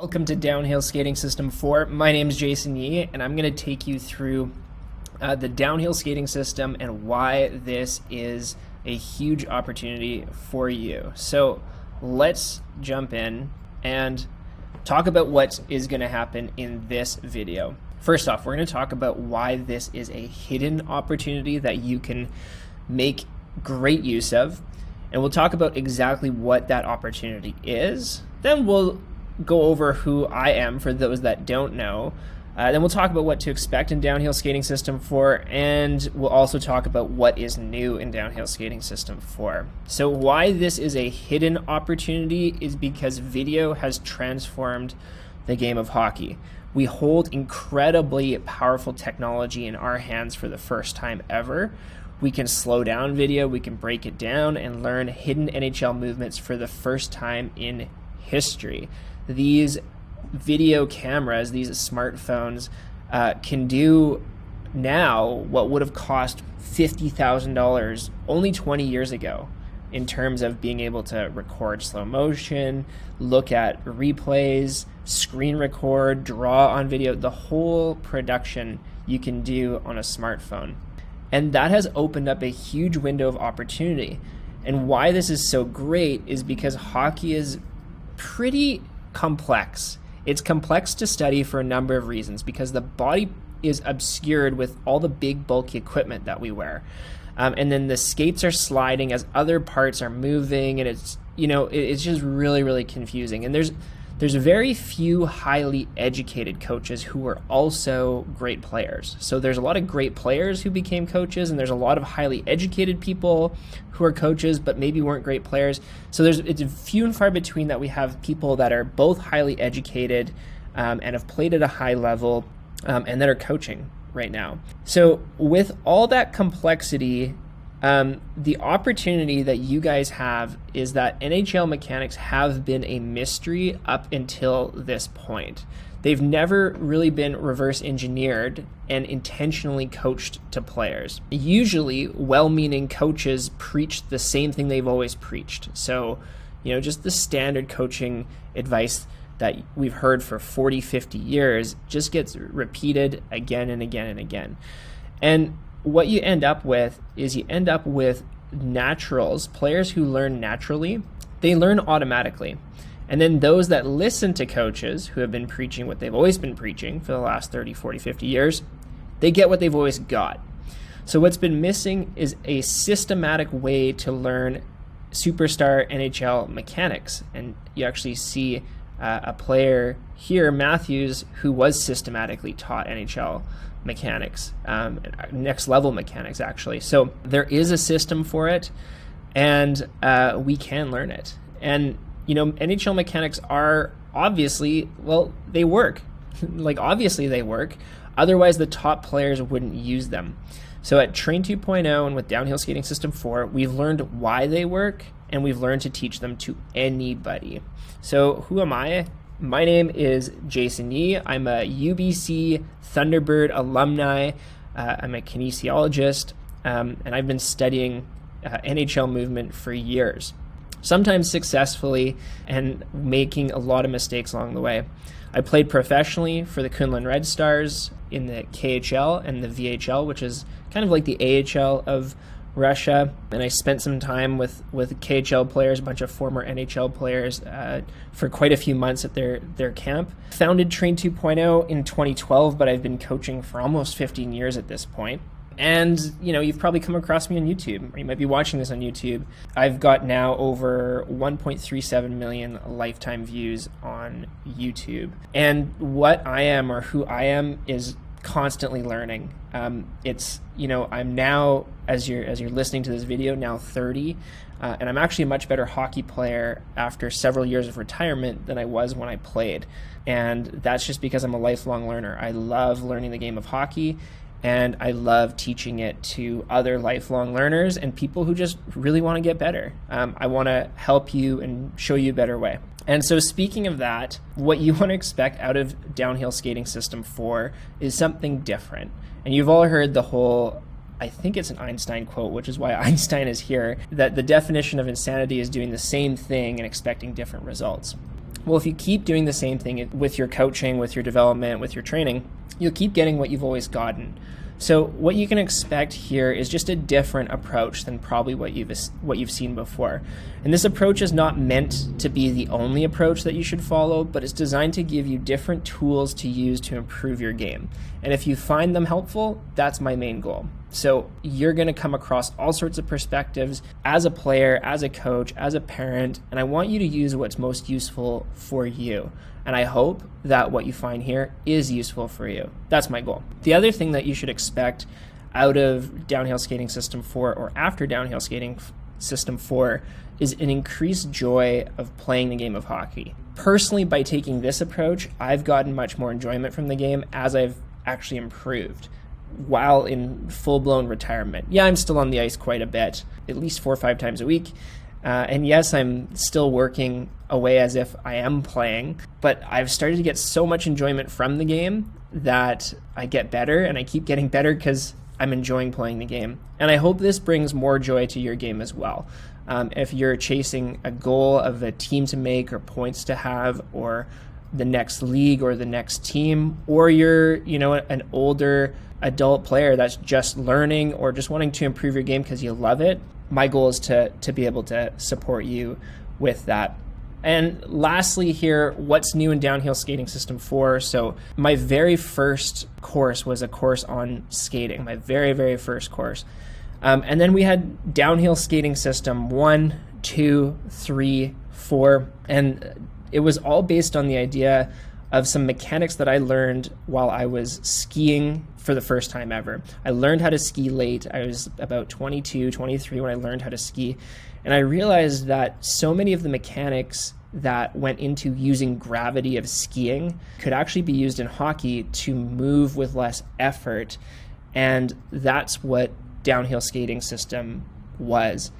Welcome to Downhill Skating System 4. My name is Jason Yee, and I'm going to take you through the downhill skating system and why this is a huge opportunity for you. So let's jump in and talk about what is going to happen in this video. First off, we're going to talk about why this is a hidden opportunity that you can make great use of, and we'll talk about exactly what that opportunity is. Then we'll go over who I am for those that don't know. Then we'll talk about what to expect in Downhill Skating System 4, and we'll also talk about what is new in Downhill Skating System 4. So why this is a hidden opportunity is because video has transformed the game of hockey. We hold incredibly powerful technology in our hands for the first time ever. We can slow down video, we can break it down, and learn hidden NHL movements for the first time in history. These video cameras, these smartphones, can do now what would have cost $50,000 only 20 years ago in terms of being able to record slow motion, look at replays, screen record, draw on video. The whole production you can do on a smartphone. And that has opened up a huge window of opportunity. And why this is so great is because hockey is pretty complex. It's complex to study for a number of reasons, because the body is obscured with all the big bulky equipment that we wear. And then the skates are sliding as other parts are moving, and it's just really, really confusing. And there's very few highly educated coaches who are also great players. So there's a lot of great players who became coaches, and there's a lot of highly educated people who are coaches but maybe weren't great players. So it's few and far between that we have people that are both highly educated and have played at a high level and that are coaching right now. So with all that complexity, the opportunity that you guys have is that NHL Mechanics have been a mystery up until this point. They've never really been reverse engineered and intentionally coached to players. Usually, well-meaning coaches preach the same thing they've always preached. So, just the standard coaching advice that we've heard for 40, 50 years just gets repeated again and again and again. And what you end up with is naturals, players who learn naturally. They learn automatically. And then those that listen to coaches who have been preaching what they've always been preaching for the last 30, 40, 50 years, they get what they've always got. So what's been missing is a systematic way to learn superstar NHL mechanics. And you actually see a player here, Matthews, who was systematically taught NHL mechanics, next level mechanics actually. So there is a system for it, and we can learn it. And NHL mechanics are obviously, they work. Obviously they work. Otherwise the top players wouldn't use them. So at Train 2.0 and with Downhill Skating System 4, we've learned why they work, and we've learned to teach them to anybody. So who am I? My name is Jason Yee. I'm a UBC Thunderbird alumni. I'm a kinesiologist, and I've been studying NHL movement for years, sometimes successfully and making a lot of mistakes along the way. I played professionally for the Kunlun Red Stars in the KHL and the VHL, which is kind of like the AHL of Russia, and I spent some time with KHL players, a bunch of former NHL players, for quite a few months at their camp. Founded Train 2.0 in 2012, but I've been coaching for almost 15 years at this point. And, you've probably come across me on YouTube, or you might be watching this on YouTube. I've got now over 1.37 million lifetime views on YouTube. And what I am, or who I am, is constantly learning. I'm now, as you're listening to this video, now 30, and I'm actually a much better hockey player after several years of retirement than I was when I played. And that's just because I'm a lifelong learner. I love learning the game of hockey, and I love teaching it to other lifelong learners and people who just really want to get better. I want to help you and show you a better way. And so speaking of that, what you want to expect out of Downhill Skating System 4 is something different. And you've all heard the whole, I think it's an Einstein quote, which is why Einstein is here, that the definition of insanity is doing the same thing and expecting different results. Well, if you keep doing the same thing with your coaching, with your development, with your training, you'll keep getting what you've always gotten. So what you can expect here is just a different approach than probably what you've seen before. And this approach is not meant to be the only approach that you should follow, but it's designed to give you different tools to use to improve your game. And if you find them helpful, that's my main goal. So you're going to come across all sorts of perspectives as a player, as a coach, as a parent, and I want you to use what's most useful for you. And I hope that what you find here is useful for you. That's my goal. The other thing that you should expect out of Downhill Skating System 4 or after Downhill Skating System 4 is an increased joy of playing the game of hockey. Personally, by taking this approach, I've gotten much more enjoyment from the game as I've actually improved while in full-blown retirement. Yeah, I'm still on the ice quite a bit, at least 4 or 5 times a week. And yes, I'm still working away as if I am playing, but I've started to get so much enjoyment from the game that I get better, and I keep getting better because I'm enjoying playing the game. And I hope this brings more joy to your game as well. If you're chasing a goal of a team to make or points to have or the next league or the next team, or you're, an older adult player that's just learning or just wanting to improve your game because you love it, my goal is to be able to support you with that. And lastly here, what's new in Downhill Skating System 4? So my very first course was a course on skating, my very, very first course. And then we had Downhill Skating System 1, 2, 3, 4, and it was all based on the idea of some mechanics that I learned while I was skiing for the first time ever. I learned how to ski late. I was about 22, 23 when I learned how to ski. And I realized that so many of the mechanics that went into using gravity of skiing could actually be used in hockey to move with less effort. And that's what Downhill Skating System was.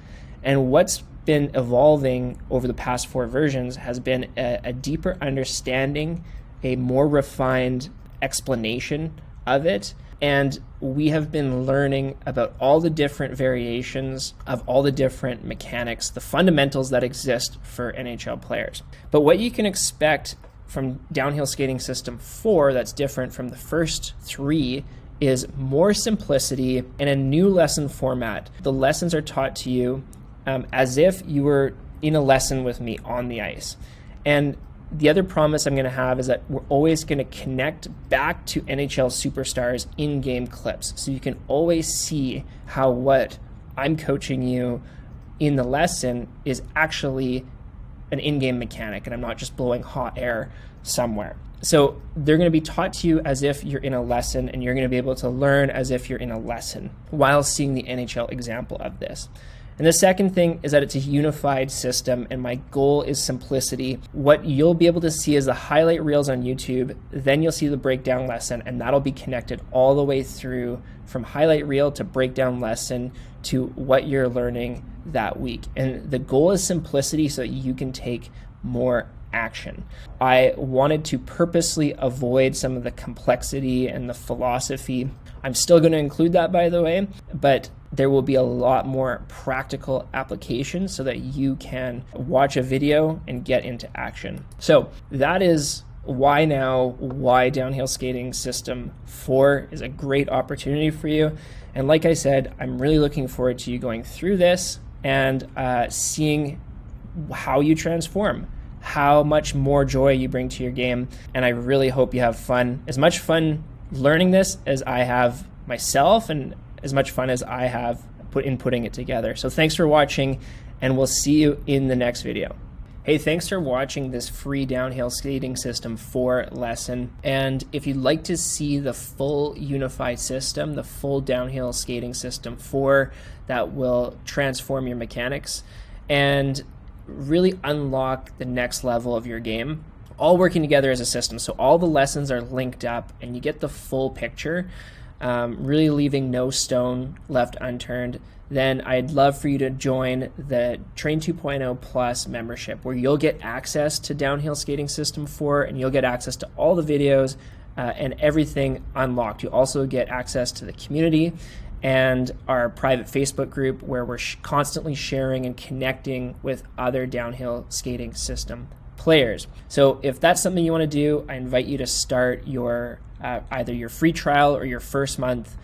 And what's been evolving over the past 4 versions has been a deeper understanding, a more refined explanation of it, and we have been learning about all the different variations of all the different mechanics, the fundamentals that exist for NHL players. But what you can expect from Downhill Skating System 4 that's different from the first 3 is more simplicity and a new lesson format. The lessons are taught to you as if you were in a lesson with me on the ice. And the other promise I'm going to have is that we're always going to connect back to NHL superstars in-game clips. So you can always see how what I'm coaching you in the lesson is actually an in-game mechanic, and I'm not just blowing hot air somewhere. So they're going to be taught to you as if you're in a lesson, and you're going to be able to learn as if you're in a lesson while seeing the NHL example of this. And the second thing is that it's a unified system, and my goal is simplicity. What you'll be able to see is the highlight reels on YouTube, then you'll see the breakdown lesson, and that'll be connected all the way through from highlight reel to breakdown lesson to what you're learning that week. And the goal is simplicity so that you can take more action. I wanted to purposely avoid some of the complexity and the philosophy. I'm still going to include that, by the way, but there will be a lot more practical application so that you can watch a video and get into action. So that is why Downhill Skating System 4 is a great opportunity for you. And like I said, I'm really looking forward to you going through this and seeing how you transform, how much more joy you bring to your game. And I really hope you have fun, as much fun learning this as I have myself, and as much fun as I have putting it together. So thanks for watching, and we'll see you in the next video. Hey, thanks for watching this free Downhill Skating System 4 lesson. And if you'd like to see the full unified system, the full Downhill Skating System 4 that will transform your mechanics and really unlock the next level of your game, all working together as a system. So all the lessons are linked up and you get the full picture, really leaving no stone left unturned, then I'd love for you to join the Train 2.0 Plus membership, where you'll get access to Downhill Skating System 4 and you'll get access to all the videos and everything unlocked. You also get access to the community and our private Facebook group, where we're constantly sharing and connecting with other downhill skating system players. players. So if that's something you want to do, I invite you to start your either your free trial or your first month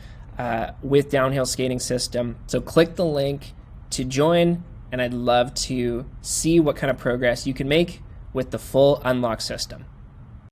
with Downhill Skating System. So click the link to join, and I'd love to see what kind of progress you can make with the full unlock system.